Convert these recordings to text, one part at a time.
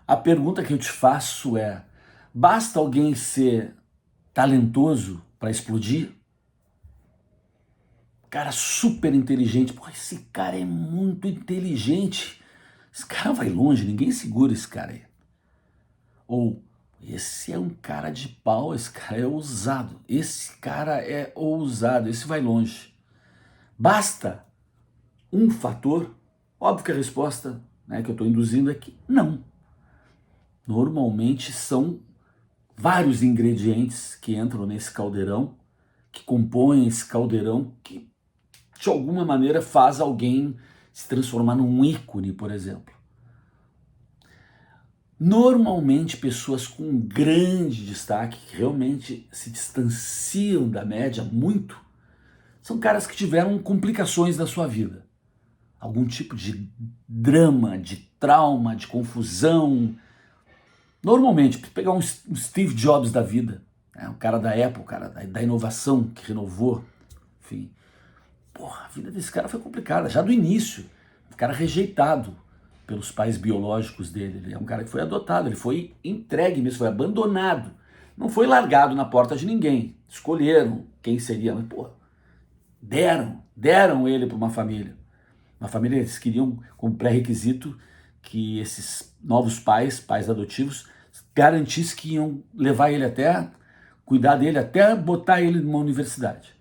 A pergunta que eu te faço é: basta alguém ser talentoso para explodir? Cara super inteligente. Porra, esse cara é muito inteligente. Esse cara vai longe, ninguém segura esse cara aí. Ou, esse é um cara de pau, esse cara é ousado. Esse cara é ousado, esse vai longe. Basta um fator? Óbvio que a resposta, né, que eu estou induzindo aqui, não. Normalmente são vários ingredientes que entram nesse caldeirão, que compõem esse caldeirão, que de alguma maneira faz alguém se transformar num ícone, por exemplo. Normalmente pessoas com grande destaque, que realmente se distanciam da média muito, são caras que tiveram complicações na sua vida. Algum tipo de drama, de trauma, de confusão. Normalmente, pegar um Steve Jobs da vida, né? Um cara da Apple, um cara da inovação, que renovou, enfim. Porra, a vida desse cara foi complicada, já do início. Um cara rejeitado pelos pais biológicos dele. Ele é um cara que foi adotado, ele foi entregue mesmo, foi abandonado. Não foi largado na porta de ninguém. Escolheram quem seria, mas, porra, deram ele para uma família. Uma família, eles queriam como pré-requisito que esses novos pais adotivos, garantissem que iam levar ele até, cuidar dele, até botar ele numa universidade.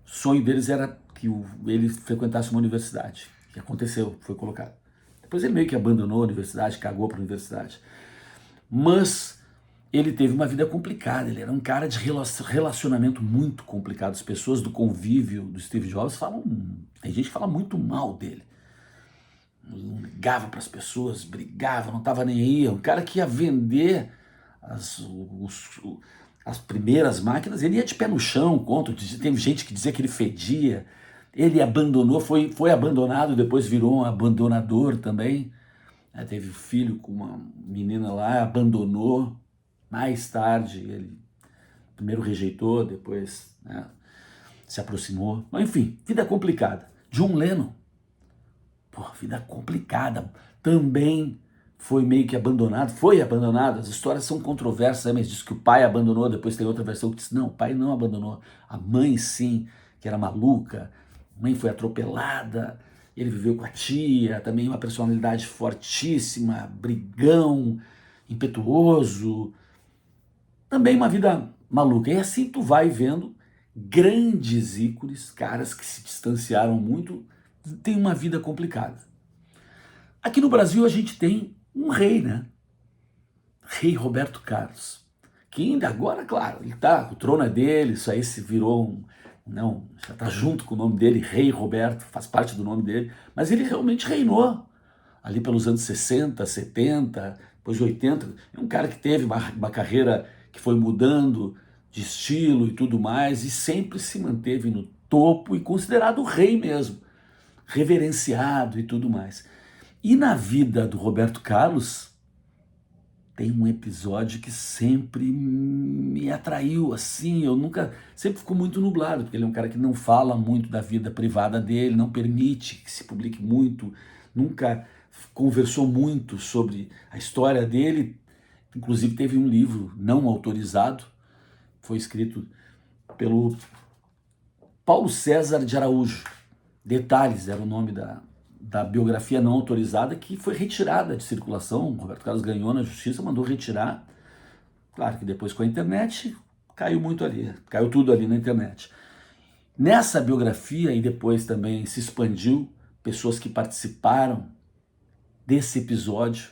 O sonho deles era que ele frequentasse uma universidade. Que aconteceu, foi colocado. Depois ele meio que abandonou a universidade, cagou para a universidade. Mas ele teve uma vida complicada, ele era um cara de relacionamento muito complicado. As pessoas do convívio do Steve Jobs falam, tem gente que fala muito mal dele. Não ligava para as pessoas, brigava, não estava nem aí. É um cara que ia vender as primeiras máquinas, ele ia de pé no chão, tem gente que dizia que ele fedia. Ele abandonou, foi abandonado, depois virou um abandonador também. Teve filho com uma menina lá, abandonou. Mais tarde, ele primeiro rejeitou, depois, né, se aproximou. Mas, enfim, vida complicada. John Lennon, pô, vida complicada. Também foi meio que abandonado, foi abandonado. As histórias são controversas, né? Mas diz que o pai abandonou, depois tem outra versão que diz, não, o pai não abandonou. A mãe sim, que era maluca. A mãe foi atropelada. Ele viveu com a tia, também uma personalidade fortíssima, brigão, impetuoso. Também uma vida maluca. E assim tu vai vendo grandes ícones, caras que se distanciaram muito, têm uma vida complicada. Aqui no Brasil a gente tem um rei, né? Rei Roberto Carlos. Que ainda agora, claro, ele tá, o trono é dele, isso aí se virou não, já tá junto com o nome dele, Rei Roberto, faz parte do nome dele, mas ele realmente reinou ali pelos anos 60, 70, depois 80. É um cara que teve uma carreira que foi mudando de estilo e tudo mais, e sempre se manteve no topo e considerado rei mesmo, reverenciado e tudo mais. E na vida do Roberto Carlos, tem um episódio que sempre me atraiu, assim, eu nunca, sempre ficou muito nublado, porque ele é um cara que não fala muito da vida privada dele, não permite que se publique muito, nunca conversou muito sobre a história dele, inclusive teve um livro não autorizado, foi escrito pelo Paulo César de Araújo, Detalhes era o nome da biografia não autorizada, que foi retirada de circulação. O Roberto Carlos ganhou na justiça, mandou retirar. Claro que depois com a internet caiu muito ali, caiu tudo ali na internet. Nessa biografia, e depois também se expandiu, pessoas que participaram desse episódio,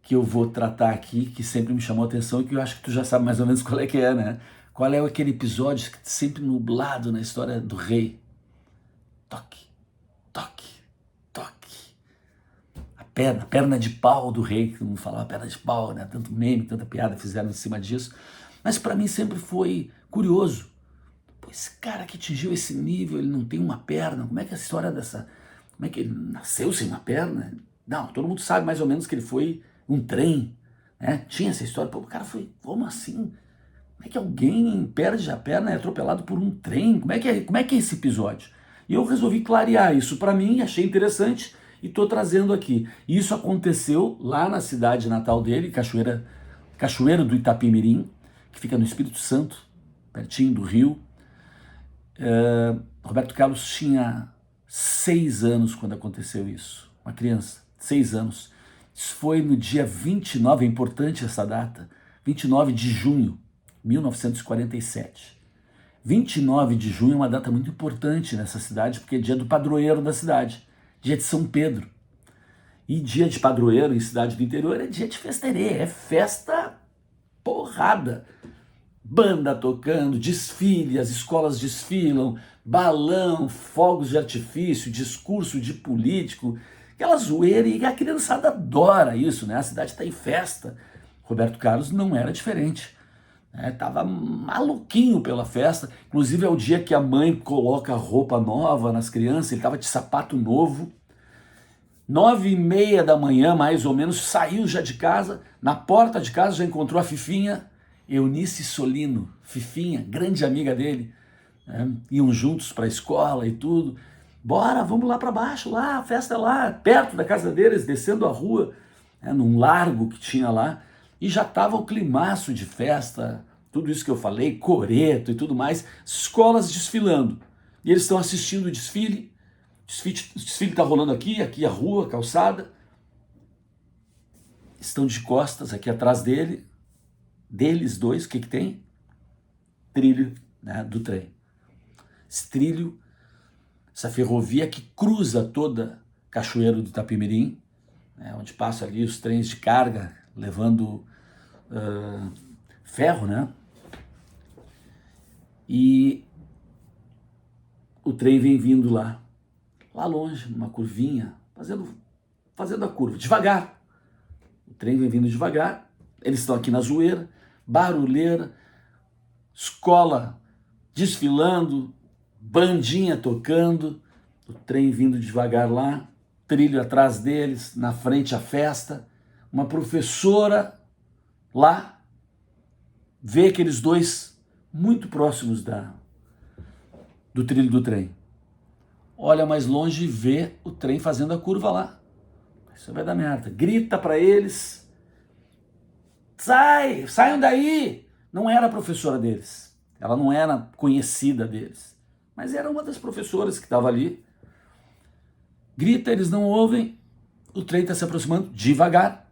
que eu vou tratar aqui, que sempre me chamou a atenção e que eu acho que tu já sabe mais ou menos qual é que é, né? Qual é aquele episódio que sempre nublado na história do rei? Toque, toque, toque. A perna de pau do rei, que todo mundo falava perna de pau, né? Tanto meme, tanta piada fizeram em cima disso. Mas para mim sempre foi curioso. Pô, esse cara que atingiu esse nível, ele não tem uma perna. Como é que é a história dessa... Como é que ele nasceu sem uma perna? Não, todo mundo sabe mais ou menos que ele foi um trem, né? Tinha essa história. Pô, o cara foi... Como assim? Como é que alguém perde a perna e é atropelado por um trem? Como é que é esse episódio? E eu resolvi clarear isso para mim, achei interessante e estou trazendo aqui. Isso aconteceu lá na cidade natal dele, Cachoeira do Itapemirim, que fica no Espírito Santo, pertinho do Rio. Roberto Carlos tinha 6 anos quando aconteceu isso, uma criança, 6 anos. Isso foi no dia 29, é importante essa data, 29 de junho de 1947. 29 de junho é uma data muito importante nessa cidade, porque é dia do padroeiro da cidade, dia de São Pedro. E dia de padroeiro em cidade do interior é dia de festerê, é festa porrada. Banda tocando, desfile, as escolas desfilam, balão, fogos de artifício, discurso de político, aquela zoeira, e a criançada adora isso, né? A cidade está em festa. Roberto Carlos não era diferente. Tava maluquinho pela festa, inclusive é o dia que a mãe coloca roupa nova nas crianças, ele tava de sapato novo. 9h30 da manhã, mais ou menos, saiu já de casa, na porta de casa já encontrou a Fifinha, Eunice Solino, Fifinha, grande amiga dele, né? Iam juntos para a escola e tudo. Bora, vamos lá para baixo, lá, a festa é lá, perto da casa deles, descendo a rua, né, num largo que tinha lá. E já estava o climaço de festa, tudo isso que eu falei, coreto e tudo mais, escolas desfilando. E eles estão assistindo o desfile está rolando aqui a rua, a calçada. Estão de costas aqui atrás deles dois, o que tem? Trilho, né, do trem. Esse trilho, essa ferrovia que cruza toda Cachoeiro do Itapemirim, né, onde passa ali os trens de carga, levando ferro, né? E o trem vem vindo lá longe, numa curvinha, fazendo a curva, devagar. O trem vem vindo devagar, eles estão aqui na zoeira, barulheira, escola desfilando, bandinha tocando, o trem vindo devagar lá, trilho atrás deles, na frente a festa, uma professora lá, vê aqueles dois muito próximos do trilho do trem. Olha mais longe e vê o trem fazendo a curva lá. Isso vai dar merda. Grita para eles. Saiam daí! Não era a professora deles. Ela não era conhecida deles. Mas era uma das professoras que estava ali. Grita, eles não ouvem. O trem está se aproximando devagar.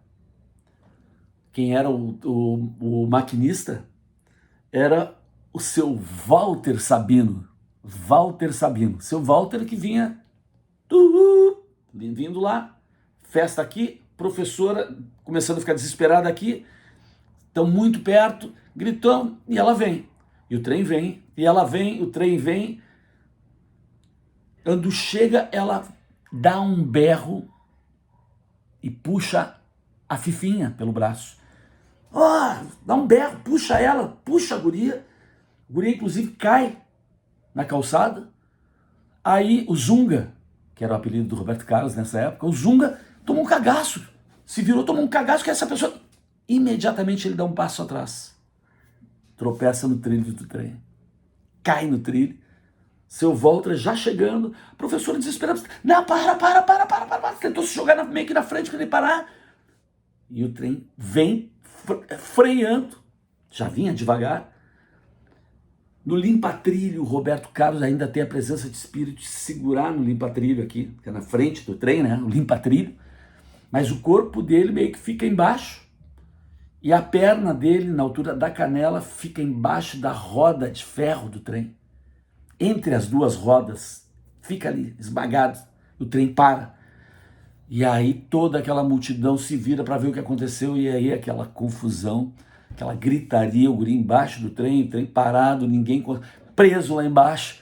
Quem era o maquinista era o seu Walter Sabino. Seu Walter que vinha vindo lá, festa aqui, professora começando a ficar desesperada aqui, estão muito perto, gritando, e ela vem. E o trem vem, e ela vem, o trem vem. Quando chega, ela dá um berro e puxa a Fifinha pelo braço. Dá um berro, puxa ela, puxa a guria. A guria, inclusive, cai na calçada. Aí o Zunga, que era o apelido do Roberto Carlos nessa época, o Zunga tomou um cagaço. Se virou, tomou um cagaço, que essa pessoa... Imediatamente ele dá um passo atrás. Tropeça no trilho do trem. Cai no trilho. Seu Walter já chegando. Professor desesperado. Não, para. Tentou se jogar meio que na frente para ele parar. E o trem vem freando. Já vinha devagar. No limpa-trilho, o Roberto Carlos ainda tem a presença de espírito de segurar no limpa-trilho aqui, que é na frente do trem, né? O limpa-trilho. Mas o corpo dele meio que fica embaixo. E a perna dele, na altura da canela, fica embaixo da roda de ferro do trem. Entre as duas rodas, fica ali, esmagado. O trem para. E aí toda aquela multidão se vira para ver o que aconteceu, e aí aquela confusão, aquela gritaria, o guri embaixo do trem, o trem parado, ninguém preso lá embaixo.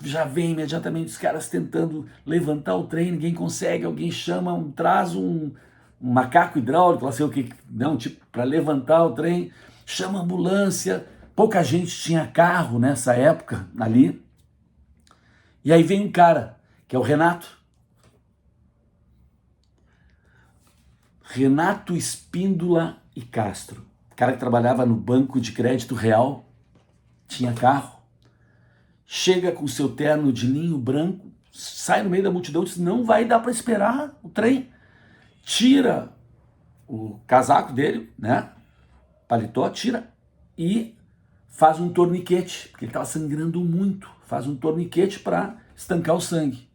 Já vem imediatamente os caras tentando levantar o trem, ninguém consegue, alguém chama, traz um macaco hidráulico, lá sei o que, não, tipo, para levantar o trem, chama a ambulância. Pouca gente tinha carro nessa época ali. E aí vem um cara, que é o Renato Espíndola e Castro, cara que trabalhava no Banco de Crédito Real, tinha carro, chega com seu terno de linho branco, sai no meio da multidão e diz, não vai dar para esperar o trem. Tira o casaco dele, né? Paletó, tira e faz um torniquete, porque ele estava sangrando muito. Faz um torniquete para estancar o sangue.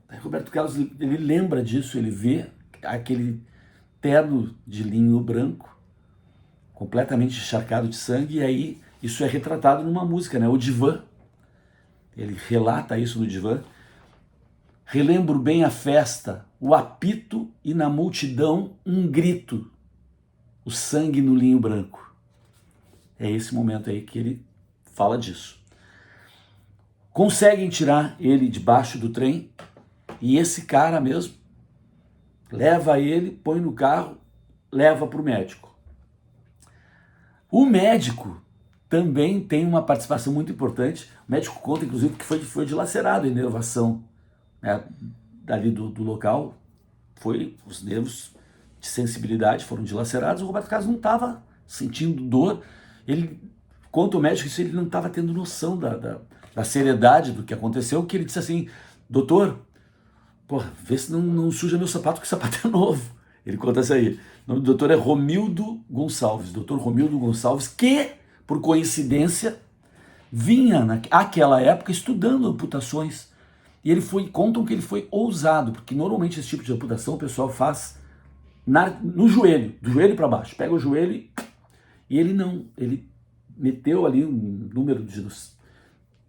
Aí Roberto Carlos, ele lembra disso, ele vê aquele terno de linho branco, completamente encharcado de sangue, e aí isso é retratado numa música, né? O Divã. Ele relata isso no Divã. Relembro bem a festa, o apito e na multidão um grito, o sangue no linho branco. É esse momento aí que ele fala disso. Conseguem tirar ele debaixo do trem e esse cara mesmo leva ele, põe no carro, leva para o médico. O médico também tem uma participação muito importante. O médico conta, inclusive, que foi dilacerado a inervação, né, dali do local. Os nervos de sensibilidade foram dilacerados. O Roberto Carlos não estava sentindo dor. Ele conta o médico que ele não estava tendo noção da seriedade do que aconteceu, que ele disse assim, doutor, porra, vê se não suja meu sapato, que o sapato é novo. Ele conta isso aí. O nome do doutor é Romildo Gonçalves. Doutor Romildo Gonçalves, que, por coincidência, vinha naquela época estudando amputações. E contam que ele foi ousado, porque normalmente esse tipo de amputação o pessoal faz no joelho, do joelho para baixo. Pega o joelho e ele não. Ele meteu ali um número de...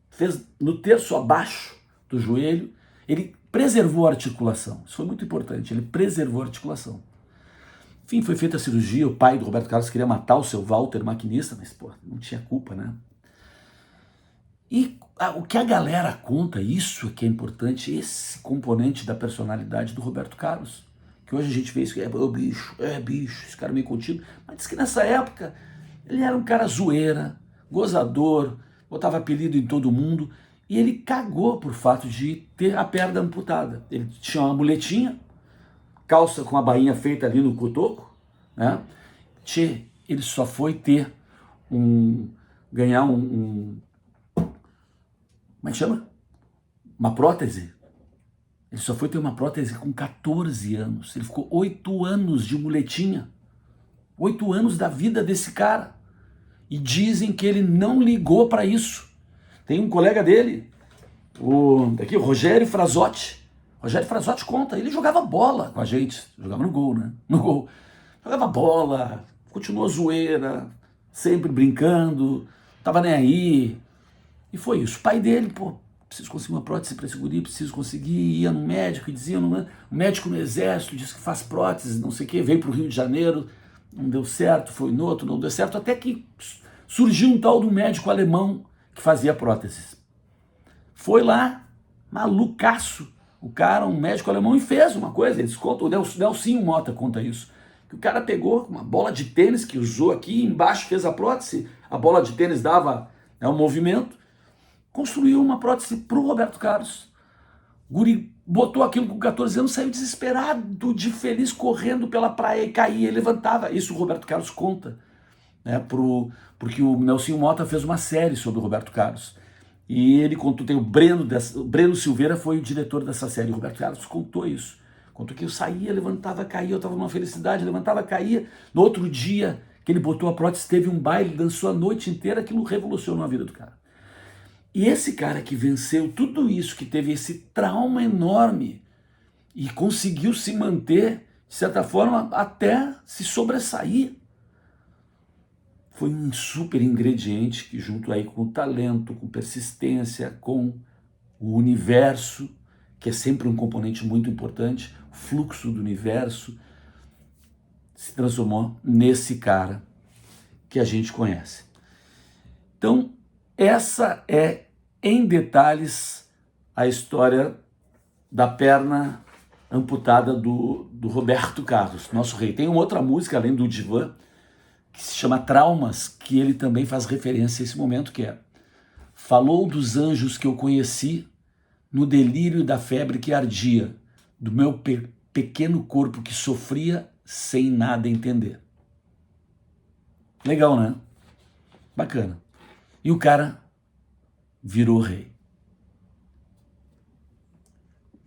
fez no terço abaixo do joelho, ele preservou a articulação. Isso foi muito importante, ele preservou a articulação. Enfim, foi feita a cirurgia, o pai do Roberto Carlos queria matar o seu Walter, maquinista, mas pô, não tinha culpa, né? E o que a galera conta, isso que é importante, esse componente da personalidade do Roberto Carlos, que hoje a gente vê isso, que bicho, esse cara meio contido, mas diz que nessa época ele era um cara zoeira, gozador, botava apelido em todo mundo, e ele cagou por fato de ter a perna amputada. Ele tinha uma muletinha, calça com a bainha feita ali no cotoco, né? Ele só foi ganhar como é que chama? Uma prótese. Ele só foi ter uma prótese com 14 anos. Ele ficou 8 anos de muletinha. 8 anos da vida desse cara. E dizem que ele não ligou para isso. Tem um colega dele, o Rogério Frazotti. Rogério Frazotti conta, ele jogava bola com a gente. Jogava no gol, né? No gol. Jogava bola, continuou zoeira, sempre brincando, tava nem aí. E foi isso. O pai dele, preciso conseguir uma prótese para esse guri, preciso conseguir, ia no médico e dizia, o médico no exército diz que faz prótese, não sei o quê, veio para o Rio de Janeiro, não deu certo, foi no outro, não deu certo, até que surgiu um tal de um médico alemão que fazia próteses. Foi lá, malucaço, o cara, um médico alemão, e fez uma coisa, eles contam, o Nelsinho Mota conta isso, que o cara pegou uma bola de tênis que usou aqui, embaixo fez a prótese, a bola de tênis dava um movimento, construiu uma prótese para o Roberto Carlos. O guri botou aquilo com 14 anos, saiu desesperado, de feliz, correndo pela praia e caía, levantava. Isso o Roberto Carlos conta, né, porque o Nelsinho Mota fez uma série sobre o Roberto Carlos. E ele contou, tem o Breno Silveira foi o diretor dessa série, o Roberto Carlos contou isso. Contou que eu saía, levantava, caía, eu estava numa felicidade, levantava, caía. No outro dia que ele botou a prótese, teve um baile, dançou a noite inteira, aquilo revolucionou a vida do cara. E esse cara que venceu tudo isso, que teve esse trauma enorme e conseguiu se manter, de certa forma, até se sobressair, foi um super ingrediente que, junto aí com o talento, com persistência, com o universo, que é sempre um componente muito importante, o fluxo do universo, se transformou nesse cara que a gente conhece. Então, essa é, em detalhes, a história da perna amputada do Roberto Carlos, nosso rei. Tem uma outra música, além do Divã, que se chama Traumas, que ele também faz referência a esse momento, que é: falou dos anjos que eu conheci no delírio da febre que ardia, do meu pequeno corpo que sofria sem nada entender. Legal, né? Bacana. E o cara virou rei.